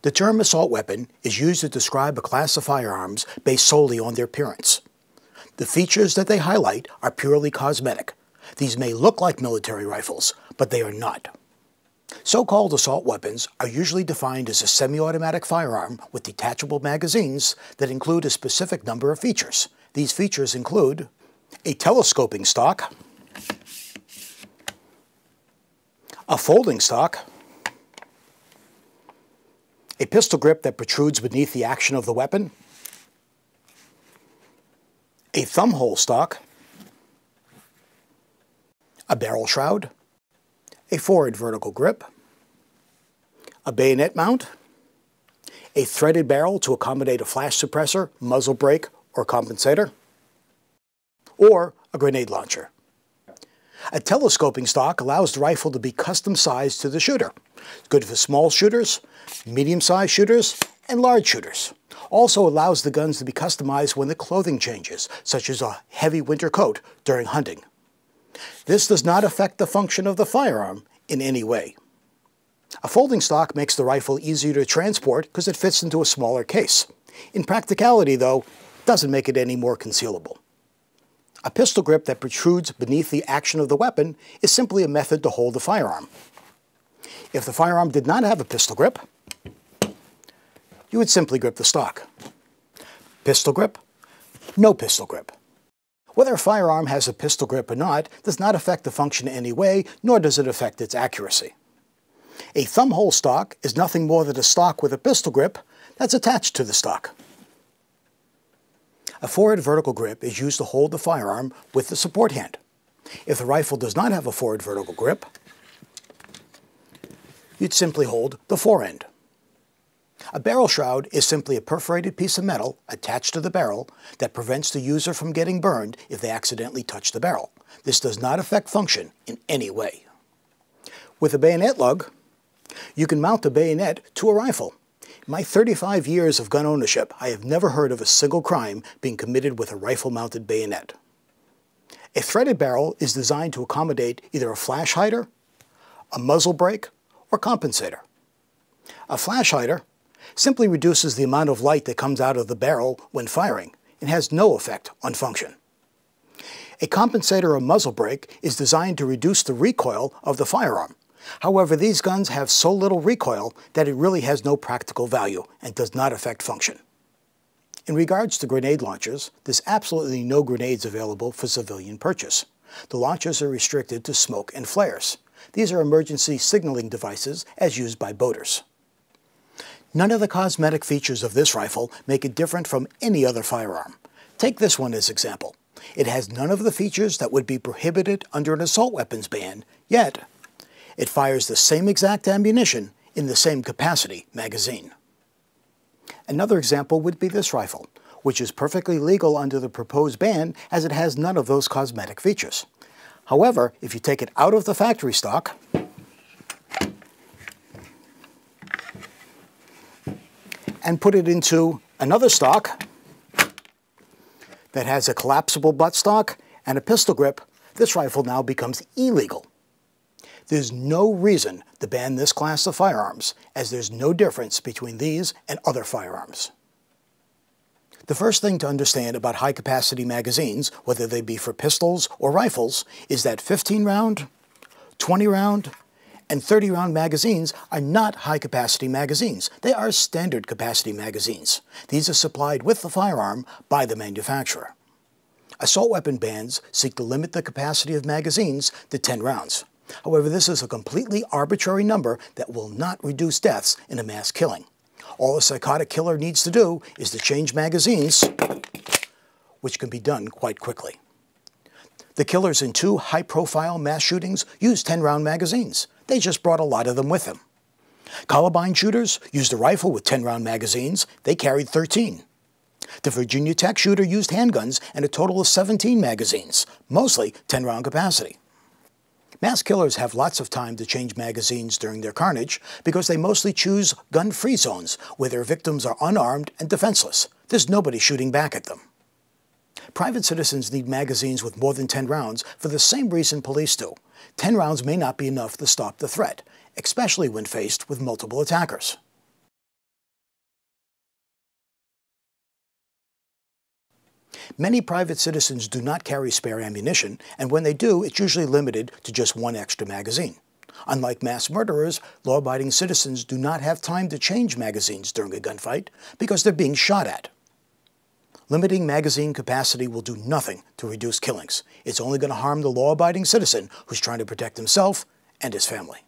The term assault weapon is used to describe a class of firearms based solely on their appearance. The features that they highlight are purely cosmetic. These may look like military rifles, but they are not. So-called assault weapons are usually defined as a semi-automatic firearm with detachable magazines that include a specific number of features. These features include a telescoping stock, a folding stock, a pistol grip that protrudes beneath the action of the weapon, a thumb hole stock, a barrel shroud, a forward vertical grip, a bayonet mount, a threaded barrel to accommodate a flash suppressor, muzzle brake, or compensator, or a grenade launcher. A telescoping stock allows the rifle to be custom sized to the shooter. It's good for small shooters, medium-sized shooters, and large shooters. Also allows the guns to be customized when the clothing changes, such as a heavy winter coat during hunting. This does not affect the function of the firearm in any way. A folding stock makes the rifle easier to transport because it fits into a smaller case. In practicality, though, it doesn't make it any more concealable. A pistol grip that protrudes beneath the action of the weapon is simply a method to hold the firearm. If the firearm did not have a pistol grip, you would simply grip the stock. Pistol grip, no pistol grip. Whether a firearm has a pistol grip or not does not affect the function in any way, nor does it affect its accuracy. A thumb hole stock is nothing more than a stock with a pistol grip that's attached to the stock. A forward vertical grip is used to hold the firearm with the support hand. If the rifle does not have a forward vertical grip, you'd simply hold the forend. A barrel shroud is simply a perforated piece of metal attached to the barrel that prevents the user from getting burned if they accidentally touch the barrel. This does not affect function in any way. With a bayonet lug, you can mount the bayonet to a rifle. In my 35 years of gun ownership, I have never heard of a single crime being committed with a rifle-mounted bayonet. A threaded barrel is designed to accommodate either a flash hider, a muzzle brake, or compensator. A flash hider simply reduces the amount of light that comes out of the barrel when firing and has no effect on function. A compensator or muzzle brake is designed to reduce the recoil of the firearm. However, these guns have so little recoil that it really has no practical value and does not affect function. In regards to grenade launchers, there's absolutely no grenades available for civilian purchase. The launchers are restricted to smoke and flares. These are emergency signaling devices as used by boaters. None of the cosmetic features of this rifle make it different from any other firearm. Take this one as example. It has none of the features that would be prohibited under an assault weapons ban, yet it fires the same exact ammunition in the same capacity magazine. Another example would be this rifle, which is perfectly legal under the proposed ban as it has none of those cosmetic features. However, if you take it out of the factory stock and put it into another stock that has a collapsible buttstock and a pistol grip, this rifle now becomes illegal. There's no reason to ban this class of firearms, as there's no difference between these and other firearms. The first thing to understand about high-capacity magazines, whether they be for pistols or rifles, is that 15-round, 20-round, and 30-round magazines are not high-capacity magazines. They are standard capacity magazines. These are supplied with the firearm by the manufacturer. Assault weapon bans seek to limit the capacity of magazines to 10 rounds. However, this is a completely arbitrary number that will not reduce deaths in a mass killing. All a psychotic killer needs to do is to change magazines, which can be done quite quickly. The killers in 2 high-profile mass shootings used 10-round magazines. They just brought a lot of them with them. Columbine shooters used a rifle with 10-round magazines. They carried 13. The Virginia Tech shooter used handguns and a total of 17 magazines, mostly 10-round capacity. Mass killers have lots of time to change magazines during their carnage because they mostly choose gun-free zones where their victims are unarmed and defenseless. There's nobody shooting back at them. Private citizens need magazines with more than 10 rounds for the same reason police do. 10 rounds may not be enough to stop the threat, especially when faced with multiple attackers. Many private citizens do not carry spare ammunition, and when they do, it's usually limited to just one extra magazine. Unlike mass murderers, law-abiding citizens do not have time to change magazines during a gunfight because they're being shot at. Limiting magazine capacity will do nothing to reduce killings. It's only going to harm the law-abiding citizen who's trying to protect himself and his family.